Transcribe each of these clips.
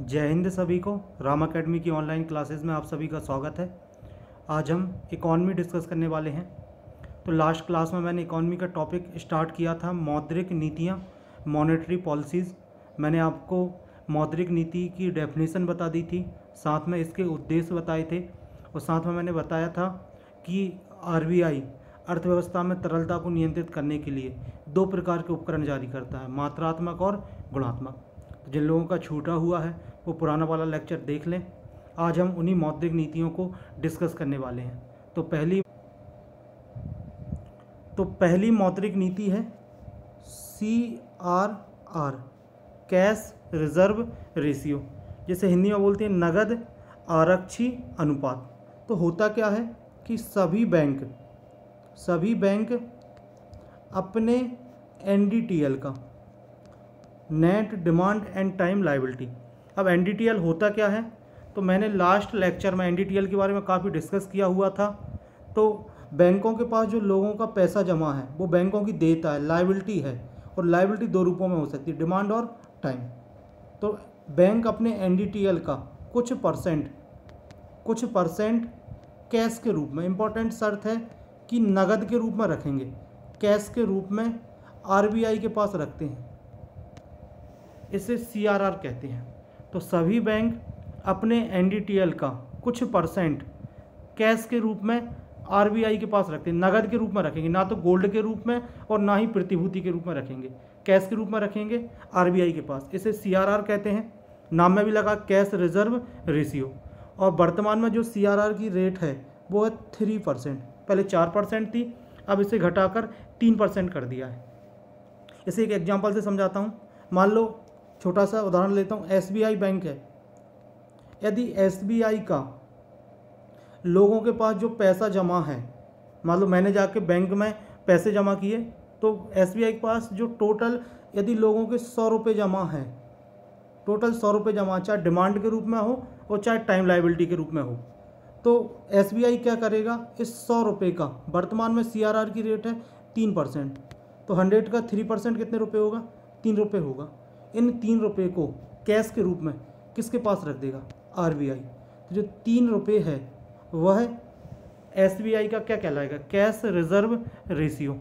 जय हिंद सभी को। राम अकेडमी की ऑनलाइन क्लासेस में आप सभी का स्वागत है। आज हम इकॉनमी डिस्कस करने वाले हैं। तो लास्ट क्लास में मैंने इकॉनमी का टॉपिक स्टार्ट किया था, मौद्रिक नीतियाँ, मॉनेटरी पॉलिसीज़। मैंने आपको मौद्रिक नीति की डेफिनेशन बता दी थी, साथ में इसके उद्देश्य बताए थे और साथ में मैंने बताया था कि आरबीआई अर्थव्यवस्था में तरलता को नियंत्रित करने के लिए दो प्रकार के उपकरण जारी करता है, मात्रात्मक और गुणात्मक। जिन लोगों का छूटा हुआ है वो पुराना वाला लेक्चर देख लें। आज हम उन्हीं मौद्रिक नीतियों को डिस्कस करने वाले हैं। तो पहली मौद्रिक नीति है CRR, कैश रिजर्व रेशियो, जिसे हिंदी में बोलते हैं नगद आरक्षी अनुपात। तो होता क्या है कि सभी बैंक अपने NDTL का, net demand and time liability. अब NDTL होता क्या है, तो मैंने लास्ट लेक्चर में NDTL के बारे में काफ़ी डिस्कस किया हुआ था। तो बैंकों के पास जो लोगों का पैसा जमा है वो बैंकों की देयता है, लायबिलिटी है, और लायबिलिटी दो रूपों में हो सकती है, डिमांड और टाइम। तो बैंक अपने NDTL का कुछ परसेंट कैश के रूप में, इम्पोर्टेंट शर्त है कि नगद के रूप में रखेंगे, कैश के रूप में RBI के पास रखते हैं, इसे CRR कहते हैं। तो सभी बैंक अपने NDTL का कुछ परसेंट कैश के रूप में RBI के पास रखते हैं, नगद के रूप में रखेंगे, ना तो गोल्ड के रूप में और ना ही प्रतिभूति के रूप में रखेंगे, कैश के रूप में रखेंगे RBI के पास, इसे CRR कहते हैं। नाम में भी लगा कैश रिजर्व रेशियो। और वर्तमान में जो CRR की रेट है वो है 3%, पहले 4% थी, अब इसे घटाकर 3% कर दिया है। इसे एक एग्जाम्पल से समझाता हूँ। मान लो, छोटा सा उदाहरण लेता हूँ, SBI बैंक है। यदि SBI का लोगों के पास जो पैसा जमा है, मान लो मैंने जाके बैंक में पैसे जमा किए, तो SBI के पास जो टोटल, यदि लोगों के 100 रुपये जमा है, टोटल 100 रुपये जमा, चाहे डिमांड के रूप में हो और चाहे टाइम लायबिलिटी के रूप में हो, तो SBI क्या करेगा, इस 100 रुपये का, वर्तमान में CRR की रेट है 3%, तो 100 का 3% कितने रुपये होगा, 3 रुपये होगा। इन 3 रुपये को कैश के रूप में किसके पास रख देगा, RBI। तो जो 3 रुपये है वह SBI का क्या कहलाएगा, कैश रिजर्व रेशियो,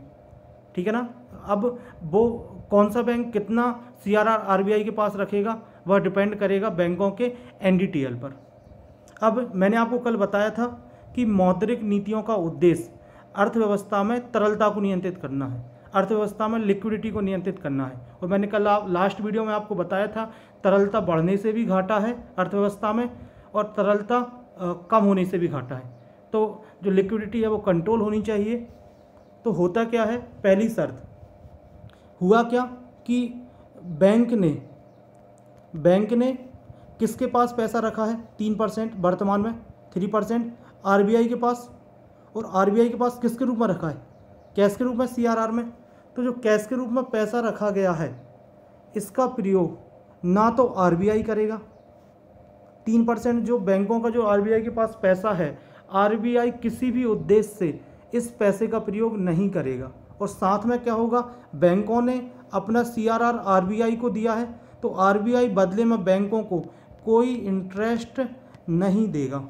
ठीक है ना। अब वो कौन सा बैंक कितना CRR RBI के पास रखेगा वह डिपेंड करेगा बैंकों के NDTL पर। अब मैंने आपको कल बताया था कि मौद्रिक नीतियों का उद्देश्य अर्थव्यवस्था में तरलता को नियंत्रित करना है, अर्थव्यवस्था में लिक्विडिटी को नियंत्रित करना है। और मैंने कल लास्ट वीडियो में आपको बताया था तरलता बढ़ने से भी घाटा है अर्थव्यवस्था में, और तरलता कम होने से भी घाटा है। तो जो लिक्विडिटी है वो कंट्रोल होनी चाहिए। तो होता क्या है, पहली शर्त हुआ क्या कि बैंक ने किसके पास पैसा रखा है, 3%, वर्तमान में 3% RBI के पास, और RBI के पास किसके रूप में रखा है, कैश के रूप में, CRR में। तो जो कैश के रूप में पैसा रखा गया है, इसका प्रयोग ना तो RBI करेगा, 3% जो बैंकों का जो RBI के पास पैसा है, RBI किसी भी उद्देश्य से इस पैसे का प्रयोग नहीं करेगा। और साथ में क्या होगा, बैंकों ने अपना CRR RBI को दिया है, तो RBI बदले में बैंकों को कोई इंटरेस्ट नहीं देगा।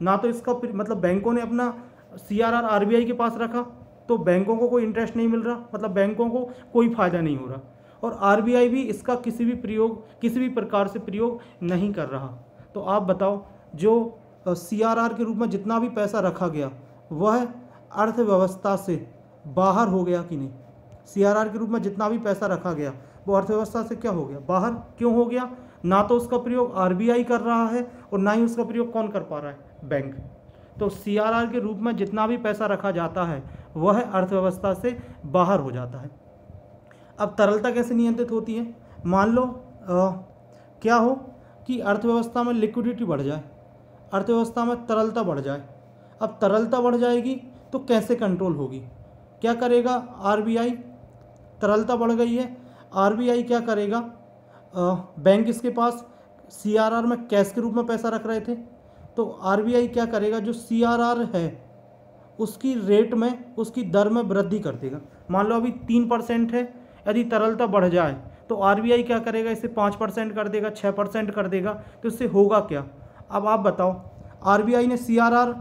ना तो इसका मतलब बैंकों ने अपना CRR RBI के पास रखा तो बैंकों को कोई इंटरेस्ट नहीं मिल रहा, मतलब बैंकों को कोई फ़ायदा नहीं हो रहा, और RBI भी इसका किसी भी प्रकार से प्रयोग नहीं कर रहा। तो आप बताओ, जो CRR के रूप में जितना भी पैसा रखा गया वह अर्थव्यवस्था से बाहर हो गया कि नहीं। CRR के रूप में जितना भी पैसा रखा गया वो अर्थव्यवस्था से क्या हो गया, बाहर। क्यों हो गया, ना तो उसका प्रयोग RBI कर रहा है और ना ही उसका प्रयोग कौन कर पा रहा है, बैंक। तो CRR के रूप में जितना भी पैसा रखा जाता है वह अर्थव्यवस्था से बाहर हो जाता है। अब तरलता कैसे नियंत्रित होती है, मान लो क्या हो कि अर्थव्यवस्था में लिक्विडिटी बढ़ जाए, अर्थव्यवस्था में तरलता बढ़ जाए। अब तरलता बढ़ जाएगी तो कैसे कंट्रोल होगी, क्या करेगा RBI, तरलता बढ़ गई है, RBI क्या करेगा, बैंक इसके पास CRR में कैश के रूप में पैसा रख रहे थे, तो RBI क्या करेगा, जो CRR है उसकी रेट में, उसकी दर में वृद्धि कर देगा। मान लो अभी 3% है, यदि तरलता बढ़ जाए तो आरबीआई क्या करेगा, इसे 5% कर देगा, 6% कर देगा, तो इससे होगा क्या। अब आप बताओ, आरबीआई ने सीआरआर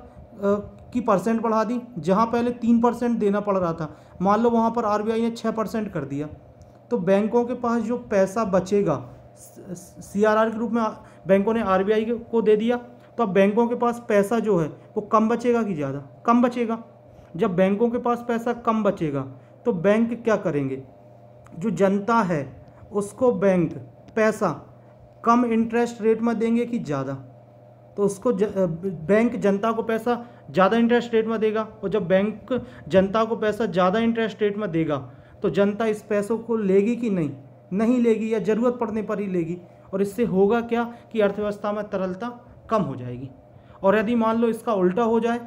की परसेंट बढ़ा दी, जहाँ पहले 3% देना पड़ रहा था, मान लो वहाँ पर आरबीआई ने 6% कर दिया, तो बैंकों के पास जो पैसा बचेगा सीआरआर के रूप में बैंकों ने आरबीआई को दे दिया, तो अब बैंकों के पास पैसा जो है वो कम बचेगा कि ज़्यादा, कम बचेगा। जब बैंकों के पास पैसा कम बचेगा तो बैंक क्या करेंगे, जो जनता है उसको बैंक पैसा कम इंटरेस्ट रेट में देंगे कि ज़्यादा, तो उसको बैंक जनता को पैसा ज़्यादा इंटरेस्ट रेट में देगा, और जब बैंक जनता को पैसा ज़्यादा इंटरेस्ट रेट में देगा तो जनता इस पैसों को लेगी कि नहीं, नहीं लेगी, या ज़रूरत पड़ने पर ही लेगी, और इससे होगा क्या कि अर्थव्यवस्था में तरलता कम हो जाएगी। और यदि मान लो इसका उल्टा हो जाए,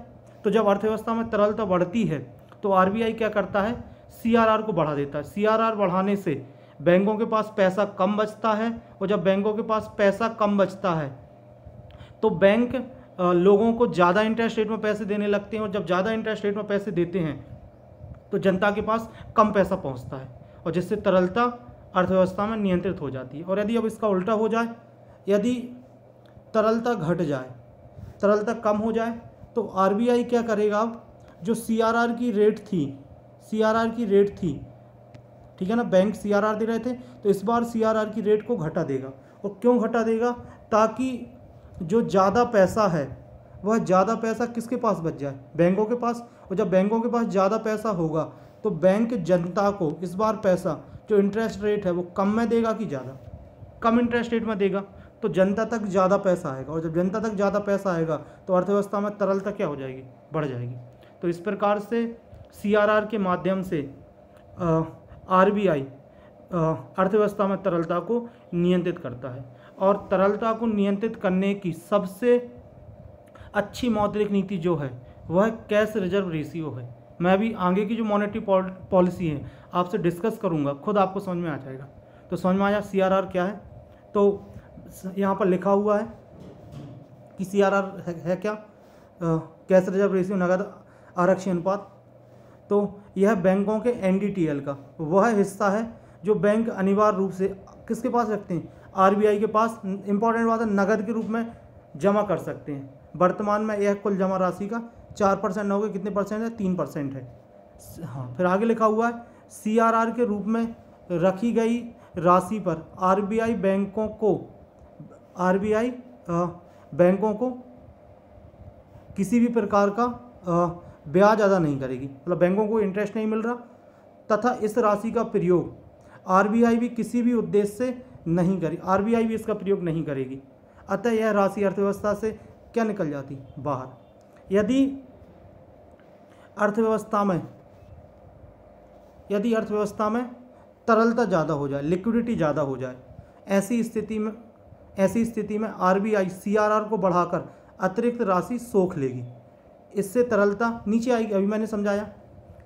तो जब अर्थव्यवस्था में तरलता बढ़ती है तो आरबीआई क्या करता है, सीआरआर को बढ़ा देता है। सीआरआर बढ़ाने से बैंकों के पास पैसा कम बचता है, और जब बैंकों के पास पैसा कम बचता है तो बैंक लोगों को ज़्यादा इंटरेस्ट रेट में पैसे देने लगते हैं, और जब ज़्यादा इंटरेस्ट रेट में पैसे देते हैं तो जनता के पास कम पैसा पहुंचता है, और जिससे तरलता अर्थव्यवस्था में नियंत्रित हो जाती है। और यदि अब इसका उल्टा हो जाए, यदि तरलता घट जाए, तरलता कम हो जाए, तो आरबीआई क्या करेगा, अब जो सीआरआर की रेट थी, ठीक है ना, बैंक सीआरआर दे रहे थे, तो इस बार सीआरआर की रेट को घटा देगा। और क्यों घटा देगा, ताकि जो ज़्यादा पैसा है वह ज़्यादा पैसा किसके पास बच जाए, बैंकों के पास। और जब बैंकों के पास ज़्यादा पैसा होगा तो बैंक जनता को इस बार पैसा जो इंटरेस्ट रेट है वो कम में देगा कि ज़्यादा, कम इंटरेस्ट रेट में देगा, तो जनता तक ज़्यादा पैसा आएगा, और जब जनता तक ज़्यादा पैसा आएगा तो अर्थव्यवस्था में तरलता क्या हो जाएगी, बढ़ जाएगी। तो इस प्रकार से सीआरआर के माध्यम से आरबीआई अर्थव्यवस्था में तरलता को नियंत्रित करता है। और तरलता को नियंत्रित करने की सबसे अच्छी मौद्रिक नीति जो है वह कैश रिजर्व रेशियो है। मैं भी आगे की जो मॉनेटरी पॉलिसी है आपसे डिस्कस करूंगा, खुद आपको समझ में आ जाएगा। तो समझ में आया सीआरआर क्या है। तो यहाँ पर लिखा हुआ है कि सीआरआर है क्या, कैश रिजर्व रेशियो, नगद आरक्षी अनुपात। तो यह बैंकों के एनडीटीएल का वह हिस्सा है जो बैंक अनिवार्य रूप से किसके पास रखते हैं, आरबीआई के पास। इंपॉर्टेंट बात है, नगद के रूप में जमा कर सकते हैं। वर्तमान में यह कुल जमा राशि का 4% हो गए, कितने परसेंट है, 3% है। हाँ, फिर आगे लिखा हुआ है सीआरआर के रूप में रखी गई राशि पर आरबीआई बैंकों को किसी भी प्रकार का ब्याज अदा नहीं करेगी, मतलब बैंकों को इंटरेस्ट नहीं मिल रहा, तथा इस राशि का प्रयोग आरबीआई भी किसी भी उद्देश्य से नहीं करेगी, आरबीआई भी इसका प्रयोग नहीं करेगी। अतः यह राशि अर्थव्यवस्था से क्या निकल जाती, बाहर। यदि अर्थव्यवस्था में तरलता ज़्यादा हो जाए, लिक्विडिटी ज़्यादा हो जाए, ऐसी स्थिति में आरबीआई सीआरआर को बढ़ाकर अतिरिक्त राशि सोख लेगी। इससे तरलता नीचे आएगी। अभी मैंने समझाया,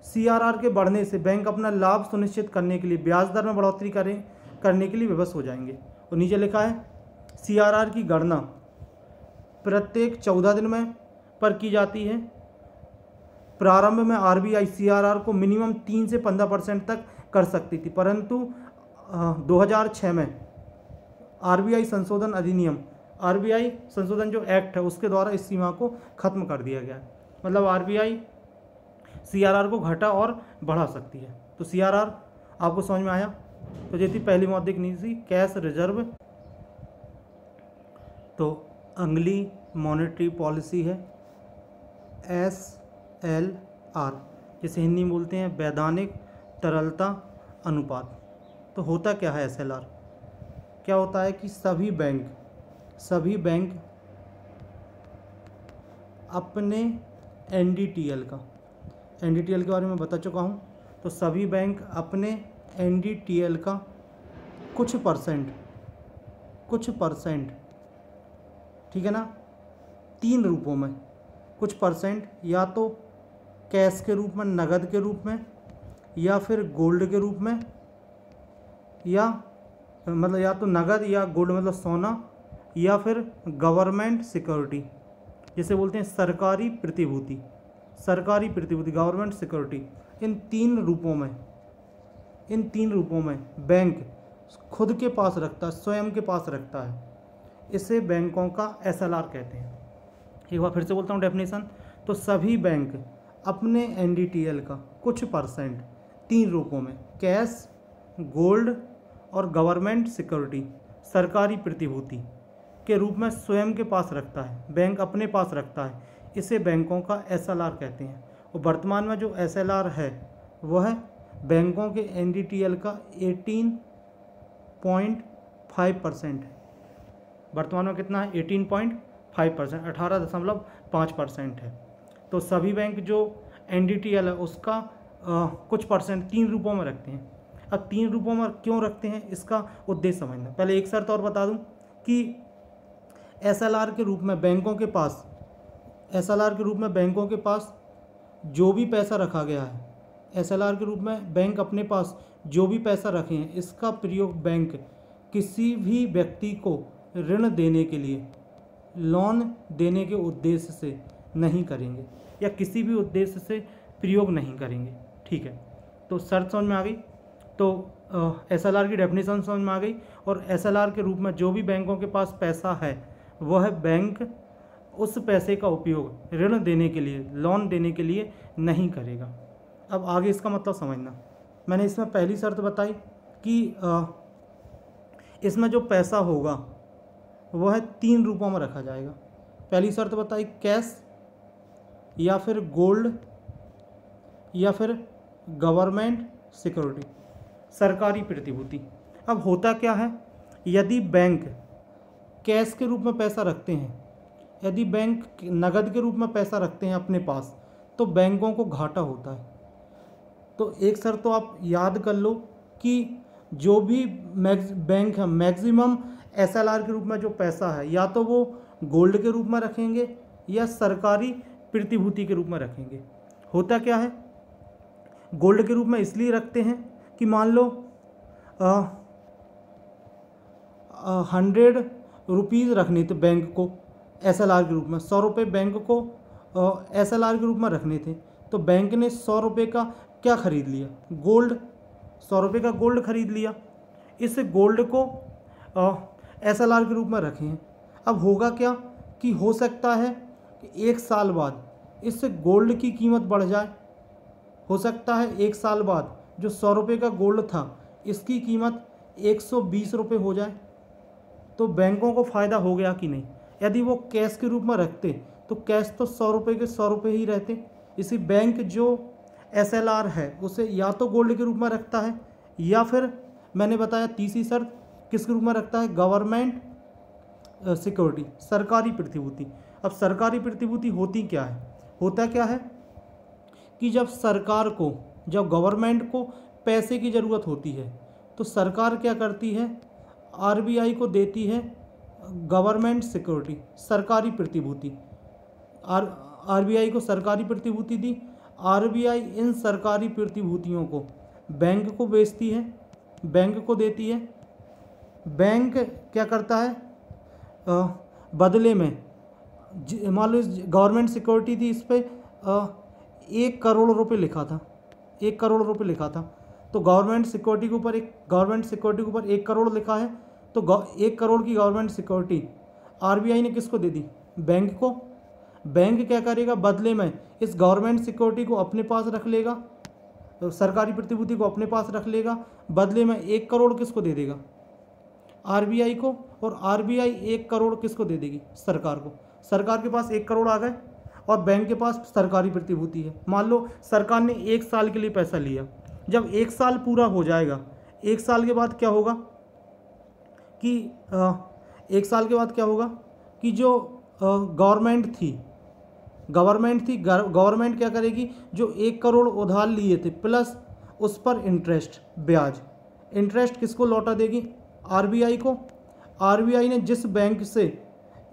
सीआरआर के बढ़ने से बैंक अपना लाभ सुनिश्चित करने के लिए ब्याज दर में बढ़ोतरी करने के लिए विवश हो जाएंगे। और नीचे लिखा है सीआरआर की गणना प्रत्येक 14 दिन में पर की जाती है। प्रारंभ में आरबीआई सीआरआर को मिनिमम 3 से 15% तक कर सकती थी, परंतु 2006 में आरबीआई संशोधन जो एक्ट है उसके द्वारा इस सीमा को खत्म कर दिया गया। मतलब आरबीआई सीआरआर को घटा और बढ़ा सकती है। तो सीआरआर आपको समझ में आया। तो ये थी पहली मौद्रिक नीति, कैश रिजर्व। तो अगली मॉनेटरी पॉलिसी है SLR, जिसे हिंदी में बोलते हैं वैधानिक तरलता अनुपात। तो होता क्या है SLR, क्या होता है कि सभी बैंक अपने NDTL के बारे में बता चुका हूँ। तो सभी बैंक अपने NDTL का कुछ परसेंट, ठीक है ना, 3 रूपों में, कुछ परसेंट या तो कैश के रूप में, नगद के रूप में, या फिर गोल्ड के रूप में, या तो नगद या गोल्ड मतलब सोना, या फिर गवर्नमेंट सिक्योरिटी, जिसे बोलते हैं सरकारी प्रतिभूति, गवर्नमेंट सिक्योरिटी। इन तीन रूपों में बैंक खुद के पास रखता है, स्वयं के पास रखता है, इसे बैंकों का SLR कहते हैं। एक बार फिर से बोलता हूँ डेफिनेशन। तो सभी बैंक अपने NDTL का कुछ परसेंट 3 रूपों में, कैश, गोल्ड और गवर्नमेंट सिक्योरिटी, सरकारी प्रतिभूति के रूप में स्वयं के पास रखता है, बैंक अपने पास रखता है, इसे बैंकों का SLR कहते हैं। और वर्तमान में जो SLR है वह बैंकों के NDTL का 18.5% है। वर्तमान में कितना है? 18.5%, 18.5% है। तो सभी बैंक जो NDTL है उसका कुछ परसेंट 3 रूपों में रखते हैं। अब 3 रूपों में क्यों रखते हैं, इसका उद्देश्य समझना। पहले एक शर्त और बता दूं कि SLR के रूप में बैंकों के पास जो भी पैसा रखा गया है, SLR के रूप में बैंक अपने पास जो भी पैसा रखे हैं, इसका प्रयोग बैंक किसी भी व्यक्ति को ऋण देने के लिए, लोन देने के उद्देश्य से नहीं करेंगे या किसी भी उद्देश्य से प्रयोग नहीं करेंगे। ठीक है, तो शर्त समझ में आ गई। तो SLR की डेफिनेशन समझ में आ गई। और SLR के रूप में जो भी बैंकों के पास पैसा है वह बैंक उस पैसे का उपयोग ऋण देने के लिए, लोन देने के लिए नहीं करेगा। अब आगे इसका मतलब समझना। मैंने इसमें पहली शर्त बताई कि इसमें जो पैसा होगा वह 3 रूपों में रखा जाएगा। पहली शर्त बताई कैश या फिर गोल्ड या फिर गवर्नमेंट सिक्योरिटी, सरकारी प्रतिभूति। अब होता क्या है, यदि बैंक कैश के रूप में पैसा रखते हैं, यदि बैंक नगद के रूप में पैसा रखते हैं अपने पास, तो बैंकों को घाटा होता है। तो एक शर्त तो आप याद कर लो कि जो भी बैंक है मैक्सिमम SLR के रूप में जो पैसा है या तो वो गोल्ड के रूप में रखेंगे या सरकारी प्रतिभूति के रूप में रखेंगे। होता क्या है, गोल्ड के रूप में इसलिए रखते हैं कि मान लो 100 रुपीज़ रखने थे बैंक को SLR के रूप में, 100 रुपये बैंक को SLR के रूप में रखने थे। तो बैंक ने 100 रुपये का क्या खरीद लिया, गोल्ड, 100 रुपये का गोल्ड खरीद लिया। इस गोल्ड को SLR के रूप में रखें। अब होगा क्या कि हो सकता है कि 1 साल बाद इस गोल्ड की कीमत बढ़ जाए। हो सकता है 1 साल बाद जो 100 रुपये का गोल्ड था इसकी कीमत 120 रुपये हो जाए। तो बैंकों को फ़ायदा हो गया कि नहीं। यदि वो कैश के रूप में रखते तो कैश तो 100 रुपये के 100 रुपये ही रहते। इसी बैंक जो SLR है उसे या तो गोल्ड के रूप में रखता है या फिर मैंने बताया तीसरी शर्त किसके रूप में रखता है, गवर्नमेंट सिक्योरिटी, सरकारी प्रतिभूति। अब सरकारी प्रतिभूति होती क्या है, होता क्या है कि जब सरकार को, जब गवर्नमेंट को पैसे की ज़रूरत होती है तो सरकार क्या करती है, RBI को देती है गवर्नमेंट सिक्योरिटी, सरकारी प्रतिभूति। RBI को सरकारी प्रतिभूति दी, RBI इन सरकारी प्रतिभूतियों को बैंक को बेचती है, बैंक को देती है। बैंक क्या करता है, बदले में मान लो गवर्नमेंट सिक्योरिटी थी, इस पर 1 करोड़ रुपए लिखा था, 1 करोड़ रुपए लिखा था। तो गवर्नमेंट सिक्योरिटी के ऊपर 1 करोड़ लिखा है, तो 1 करोड़ की गवर्नमेंट सिक्योरिटी RBI ने किसको दे दी, बैंक को। बैंक क्या करेगा, बदले में इस गवर्नमेंट सिक्योरिटी को अपने पास रख लेगा, तो सरकारी प्रतिभूति को अपने पास रख लेगा, बदले में 1 करोड़ किसको दे देगा, RBI को। और RBI 1 करोड़ किसको दे देगी, सरकार को। सरकार के पास 1 करोड़ आ गए और बैंक के पास सरकारी प्रतिभूति है। मान लो सरकार ने 1 साल के लिए पैसा लिया, जब 1 साल पूरा हो जाएगा, 1 साल के बाद क्या होगा कि 1 साल के बाद क्या होगा कि जो गवर्नमेंट क्या करेगी, जो 1 करोड़ उधार लिए थे प्लस उस पर इंटरेस्ट, ब्याज, इंटरेस्ट किसको लौटा देगी, RBI को। RBI ने जिस बैंक से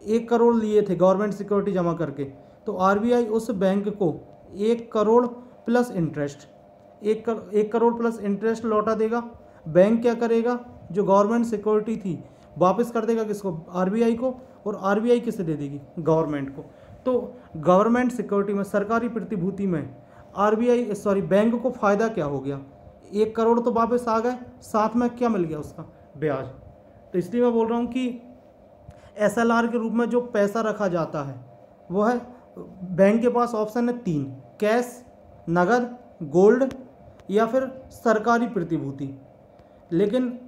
1 करोड़ लिए थे गवर्नमेंट सिक्योरिटी जमा करके, तो RBI उस बैंक को 1 crore plus interest, 1 crore plus interest लौटा देगा। बैंक क्या करेगा, जो गवर्नमेंट सिक्योरिटी थी वापस कर देगा किसको, RBI को। और RBI किसे दे देगी, गवर्नमेंट को। तो गवर्नमेंट सिक्योरिटी में, सरकारी प्रतिभूति में बैंक को फ़ायदा क्या हो गया, 1 करोड़ तो वापस आ गए, साथ में क्या मिल गया, उसका ब्याज। तो इसलिए मैं बोल रहा हूँ कि SLR के रूप में जो पैसा रखा जाता है वो है, बैंक के पास ऑप्शन है 3, कैश, नगद, गोल्ड या फिर सरकारी प्रतिभूति। लेकिन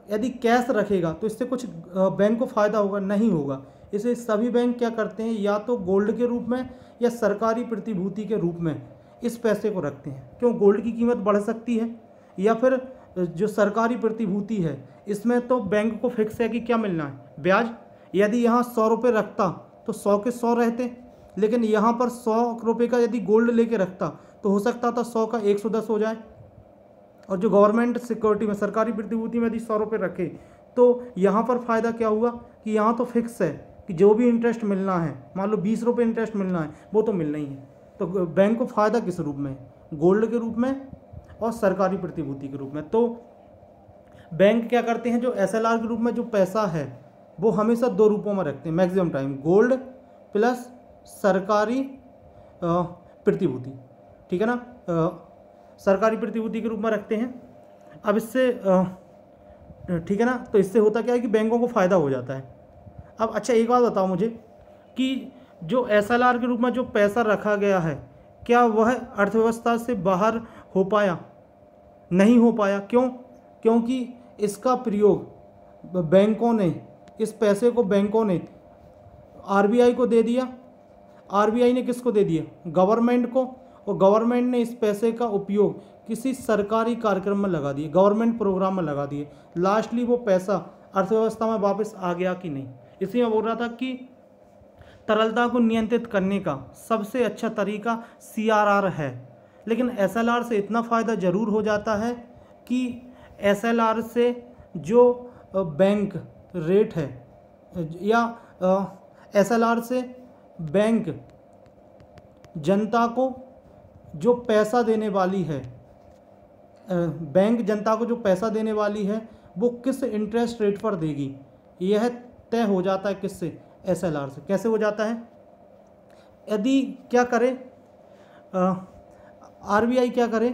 यदि कैश रखेगा तो इससे कुछ बैंक को फ़ायदा होगा? नहीं होगा। इसे सभी बैंक क्या करते हैं, या तो गोल्ड के रूप में या सरकारी प्रतिभूति के रूप में इस पैसे को रखते हैं। क्यों? गोल्ड की कीमत बढ़ सकती है, या फिर जो सरकारी प्रतिभूति है इसमें तो बैंक को फिक्स है कि क्या मिलना है, ब्याज। यदि यहाँ 100 रुपये रखता तो 100 के 100 रहते, लेकिन यहाँ पर 100 रुपये का यदि गोल्ड लेके रखता तो हो सकता था 100 का 110 हो जाए। और जो गवर्नमेंट सिक्योरिटी में, सरकारी प्रतिभूति में यदि 100 रुपये रखे तो यहाँ पर फ़ायदा क्या हुआ कि यहाँ तो फिक्स है कि जो भी इंटरेस्ट मिलना है, मान लो 20 रुपये इंटरेस्ट मिलना है, वो तो मिलना ही है। तो बैंक को फ़ायदा किस रूप में? गोल्ड के रूप में और सरकारी प्रतिभूति के रूप में। तो बैंक क्या करते हैं, जो SLR के रूप में जो पैसा है वो हमेशा 2 रूपों में रखते हैं मैक्सिमम टाइम, गोल्ड प्लस सरकारी प्रतिभूति, ठीक है ना, सरकारी प्रतिभूति के रूप में रखते हैं। अब इससे ठीक है ना, तो इससे होता क्या है कि बैंकों को फ़ायदा हो जाता है। अब अच्छा एक बात बताओ मुझे कि जो SLR के रूप में जो पैसा रखा गया है, क्या वह अर्थव्यवस्था से बाहर हो पाया? नहीं हो पाया। क्यों? क्योंकि इसका प्रयोग बैंकों ने, इस पैसे को बैंकों ने RBI को दे दिया। RBI ने किसको दे दिया? गवर्नमेंट को। और गवर्नमेंट ने इस पैसे का उपयोग किसी सरकारी कार्यक्रम में लगा दिए, गवर्नमेंट प्रोग्राम में लगा दिए। लास्टली वो पैसा अर्थव्यवस्था में वापस आ गया कि नहीं। इसलिए मैं बोल रहा था कि तरलता को नियंत्रित करने का सबसे अच्छा तरीका CRR है। लेकिन SLR से इतना फ़ायदा ज़रूर हो जाता है कि SLR से जो बैंक रेट है, या SLR से बैंक जनता को जो पैसा देने वाली है, बैंक जनता को जो पैसा देने वाली है वो किस इंटरेस्ट रेट पर देगी, यह तय हो जाता है किससे? SLR से। कैसे हो जाता है? यदि क्या करे RBI क्या करे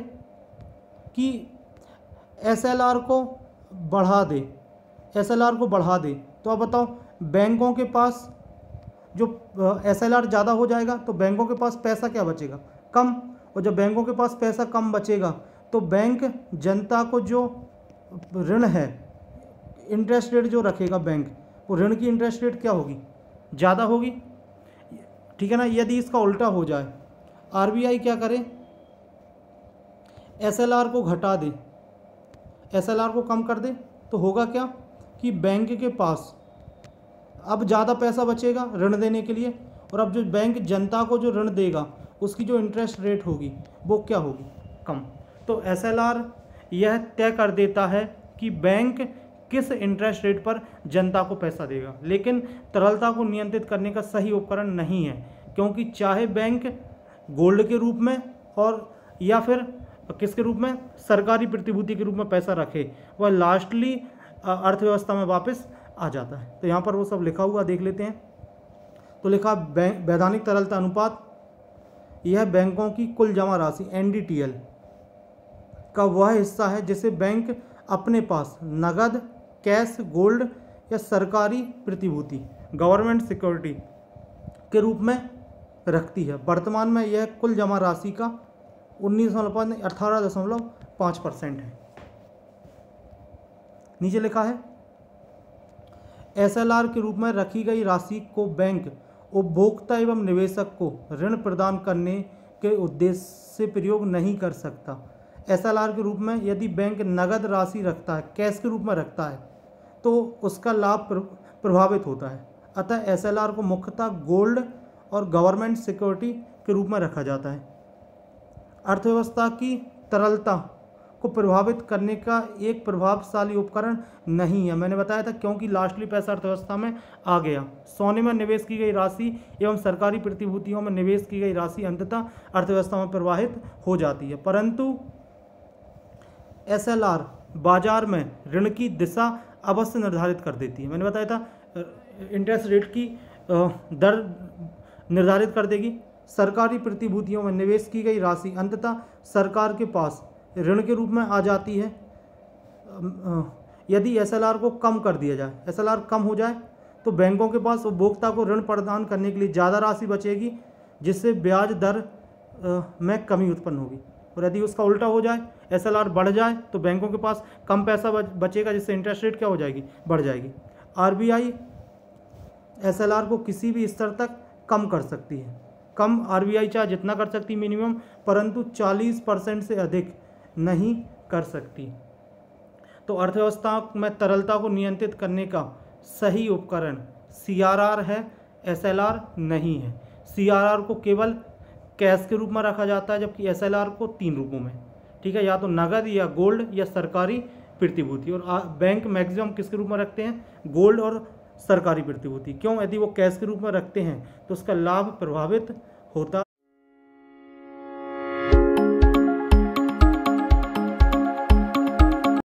कि SLR को बढ़ा दे, SLR को बढ़ा दे, तो अब बताओ बैंकों के पास जो SLR ज़्यादा हो जाएगा तो बैंकों के पास पैसा क्या बचेगा? कम। और जब बैंकों के पास पैसा कम बचेगा तो बैंक जनता को जो ऋण है, इंटरेस्ट रेट जो रखेगा बैंक, वो ऋण की इंटरेस्ट रेट क्या होगी? ज़्यादा होगी, ठीक है ना। यदि इसका उल्टा हो जाए, RBI क्या करे, SLR को घटा दे, SLR को कम कर दे, तो होगा क्या कि बैंक के पास अब ज़्यादा पैसा बचेगा ऋण देने के लिए, और अब जो बैंक जनता को जो ऋण देगा उसकी जो इंटरेस्ट रेट होगी वो क्या होगी? कम। तो SLR यह तय कर देता है कि बैंक किस इंटरेस्ट रेट पर जनता को पैसा देगा। लेकिन तरलता को नियंत्रित करने का सही उपकरण नहीं है, क्योंकि चाहे बैंक गोल्ड के रूप में और या फिर किसके रूप में, सरकारी प्रतिभूति के रूप में पैसा रखे, वह लास्टली अर्थव्यवस्था में वापस आ जाता है। तो यहाँ पर वो सब लिखा हुआ देख लेते हैं। तो लिखा वैधानिक तरलता अनुपात, यह बैंकों की कुल जमा राशि NDTL का वह हिस्सा है जिसे बैंक अपने पास नगद, कैश, गोल्ड या सरकारी प्रतिभूति, गवर्नमेंट सिक्योरिटी के रूप में रखती है। वर्तमान में यह कुल जमा राशि का 18.5% है। नीचे लिखा है SLR के रूप में रखी गई राशि को बैंक उपभोक्ता एवं निवेशक को ऋण प्रदान करने के उद्देश्य से प्रयोग नहीं कर सकता। SLR के रूप में यदि बैंक नगद राशि रखता है, कैश के रूप में रखता है, तो उसका लाभ प्रभावित होता है। अतः SLR को मुख्यतः गोल्ड और गवर्नमेंट सिक्योरिटी के रूप में रखा जाता है। अर्थव्यवस्था की तरलता को प्रभावित करने का एक प्रभावशाली उपकरण नहीं है। मैंने बताया था, क्योंकि लास्टली पैसा अर्थव्यवस्था में आ गया। सोने में निवेश की गई राशि एवं सरकारी प्रतिभूतियों में निवेश की गई राशि अंततः अर्थव्यवस्था में प्रवाहित हो जाती है, परंतु SLR बाजार में ऋण की दिशा अवश्य निर्धारित कर देती है। मैंने बताया था इंटरेस्ट रेट की दर निर्धारित कर देगी। सरकारी प्रतिभूतियों में निवेश की गई राशि अंततः सरकार के पास ऋण के रूप में आ जाती है। यदि एसएलआर को कम कर दिया जाए, एसएलआर कम हो जाए तो बैंकों के पास उपभोक्ता को ऋण प्रदान करने के लिए ज़्यादा राशि बचेगी, जिससे ब्याज दर में कमी उत्पन्न होगी। और यदि उसका उल्टा हो जाए, एसएलआर बढ़ जाए, तो बैंकों के पास कम पैसा बचेगा, जिससे इंटरेस्ट रेट क्या हो जाएगी, बढ़ जाएगी। आरबीआई एसएलआर को किसी भी स्तर तक कम कर सकती है। कम आरबीआई चाहे जितना कर सकती मिनिमम, परंतु 40% से अधिक नहीं कर सकती। तो अर्थव्यवस्था में तरलता को नियंत्रित करने का सही उपकरण सीआरआर है, एसएलआर नहीं है। सीआरआर को केवल कैश के रूप में रखा जाता है, जबकि एसएलआर को 3 रूपों में, ठीक है, या तो नगद या गोल्ड या सरकारी प्रतिभूति। और बैंक मैक्सिमम किसके रूप में रखते हैं, गोल्ड और सरकारी प्रतिभूति। क्यों, यदि वो कैश के रूप में रखते हैं तो उसका लाभ प्रभावित होता